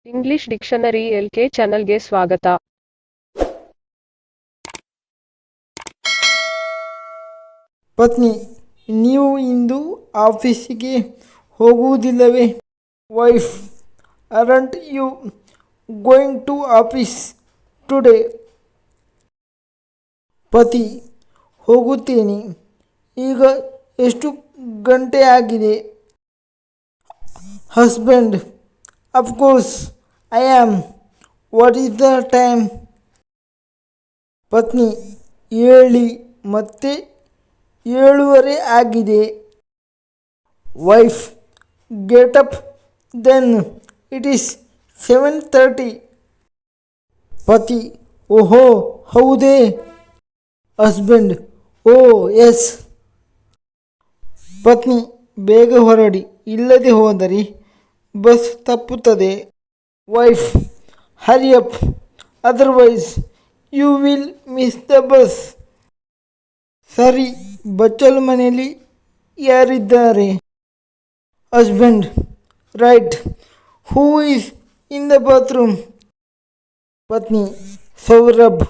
English dictionary LK ಚಾನಲ್ಗೆ ಸ್ವಾಗತ. ಪತ್ನಿ: ನೀವು ಇಂದು ಆಫೀಸಿಗೆ ಹೋಗುವುದಿಲ್ಲವೇ? Wife: aren't you going to office today? ಪತಿ: ಹೋಗುತ್ತೇನೆ. ಈಗ ಎಷ್ಟು ಗಂಟೆ ಆಗಿದೆ? Husband: of course I am. What is the time? ಪತ್ನಿ: ಹೇಳಿ, ಮತ್ತೆ 7:30 ಆಗಿದೆ. Wife: get up then, it is 7:30. ಪತಿ: ಓಹೋ ಹೌದೇ? Husband: oh yes. ಪತ್ನಿ: ಬೇಗ ಹೊರಡಿ, ಇಲ್ಲದೆ ಹೋದರೆ ಬಸ್ ತಪ್ಪುತ್ತದೆ. Wife: hurry up, otherwise you will miss the bus. ಸರಿ, ಬಚ್ಚಲು ಮನೆಯಲ್ಲಿ ಯಾರಿದ್ದಾರೆ? Husband: right. Who is in the bathroom? ಪತ್ನಿ: ಸೌರಭ್.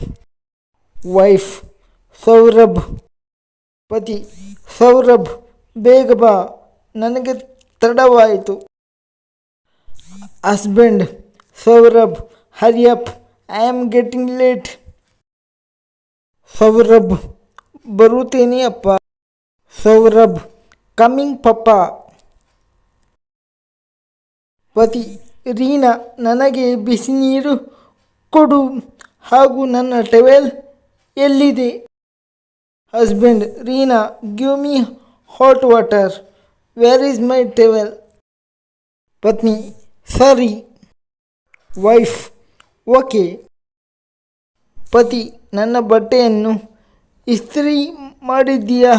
ವೈಫ್: ಸೌರಭ್. ಪತಿ: ಸೌರಭ್, ಬೇಗ ಬಾ, ನನಗೆ ತಡವಾಯಿತು. Husband: Saurabh, hurry up, I am getting late. Saurabh: ಬರುತ್ತೇನೆ ಅಪ್ಪ. Saurabh: coming papa. ಪತಿ: ರೀನಾ, ನನಗೆ ಬಿಸಿ ನೀರು ಕೊಡು, ಹಾಗೂ ನನ್ನ ಟವೆಲ್ ಎಲ್ಲಿದೆ? Husband: Reena, give me hot water. Where is my towel? ಪತ್ನಿ: ಸರಿ. Wife: okay. ಪತಿ: ನನ್ನ ಬಟ್ಟೆಯನ್ನು ಇಸ್ತ್ರಿ ಮಾಡಿದ್ದೀಯಾ?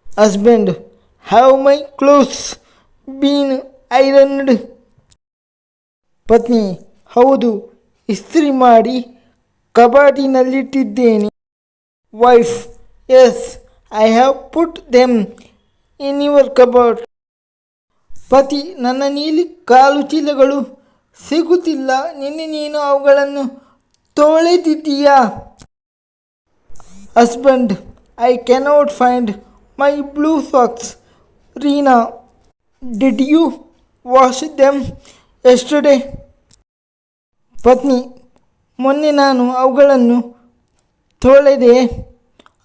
Husband: have my clothes been ironed? ಪತ್ನಿ: ಹೌದು, ಇಸ್ತ್ರಿ ಮಾಡಿ ಕಬಾಟಿನಲ್ಲಿಟ್ಟಿದ್ದೇನೆ. Wife: yes, I have put them in your ಕಬಾಟ್. ಪತಿ: ನನ್ನ ನೀಲಿ ಕಾಲು ಚೀಲಗಳು ಸಿಗುತ್ತಿಲ್ಲ, ನಿನ್ನೆ ನೀನು ಅವುಗಳನ್ನು ತೊಳೆದಿದ್ದೀಯಾ? Husband: I cannot find my blue socks. Reena, did you wash them yesterday? ಪತ್ನಿ: ಮೊನ್ನೆ ನಾನು ಅವುಗಳನ್ನು ತೊಳೆದೆ.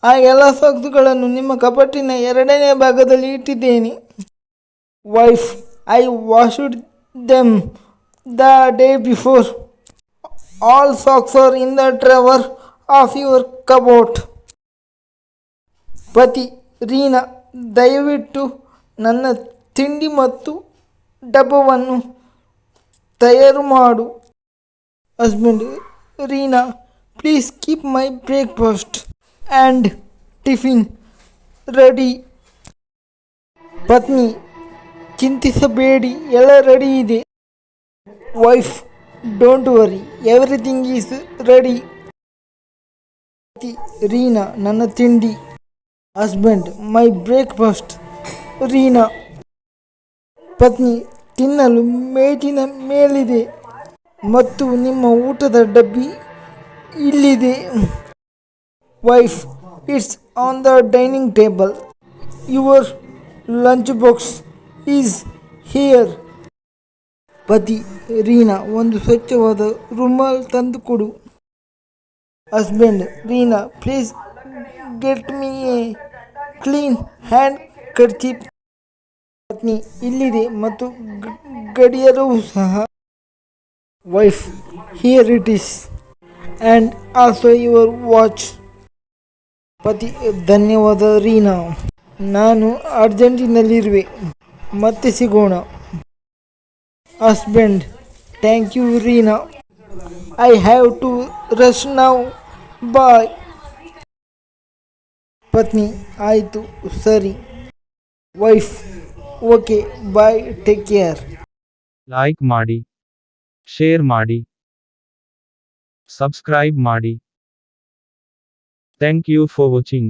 ಆ ಎಲ್ಲ ಸಾಕ್ಸ್ಗಳನ್ನು ನಿಮ್ಮ ಕಪಾಟಿನ 2ನೇ ಭಾಗದಲ್ಲಿ ಇಟ್ಟಿದ್ದೇನೆ. Wife: I washed them the day before. All socks are in the drawer of your ಕಬೋಟ್. ಪತಿ: ರೀನಾ, ದಯವಿಟ್ಟು ನನ್ನ ತಿಂಡಿ ಮತ್ತು ಡಬ್ಬವನ್ನು ತಯಾರು ಮಾಡು. Husband: Reena, please keep my breakfast and tiffin ready. ಪತ್ನಿ: ಚಿಂತಿಸಬೇಡಿ, ಎಲ್ಲ ರೆಡಿ ಇದೆ. Wife: don't worry, everything is ready. ಪತಿ: ರೀನಾ, ನನ್ನ ತಿಂಡಿ. Husband: my breakfast. ರೀನಾ: ಪತ್ನಿ: ತಿನ್ನಲು ಮೇಜಿನ ಮೇಲಿದೆ ಮತ್ತು ನಿಮ್ಮ ಊಟದ ಡಬ್ಬಿ ಇಲ್ಲಿದೆ. Wife: it's on the dining table. Your lunch box is here. ಪತಿ: ರೀನಾ, ಒಂದು ಸ್ವಚ್ಛವಾದ ರುಮಾಲ್ ತಂದುಕೊಡು. Husband: Reena, please get me a clean handkerchief. ಪತ್ನಿ: ಇಲ್ಲಿದೆ, ಮತ್ತು ಗಡಿಯಾರವೂ ಸಹ. Wife: here it is, and also your watch. ಪತಿ: ಧನ್ಯವಾದ ರೀನಾ, ನಾನು ಅರ್ಜೆಂಟಿನಲ್ಲಿರುವೆ, ಮತ್ತೆ ಸಿಗೋಣ. Husband: thank you Reena, I have to rush now, bye. ಪತ್ನಿ: ಆಯಿತು, ಸರಿ. Wife: okay, bye, take care. Like ಮಾಡಿ, ಶೇರ್ ಮಾಡಿ, ಸಬ್ಸ್ಕ್ರೈಬ್ ಮಾಡಿ. Thank you for watching.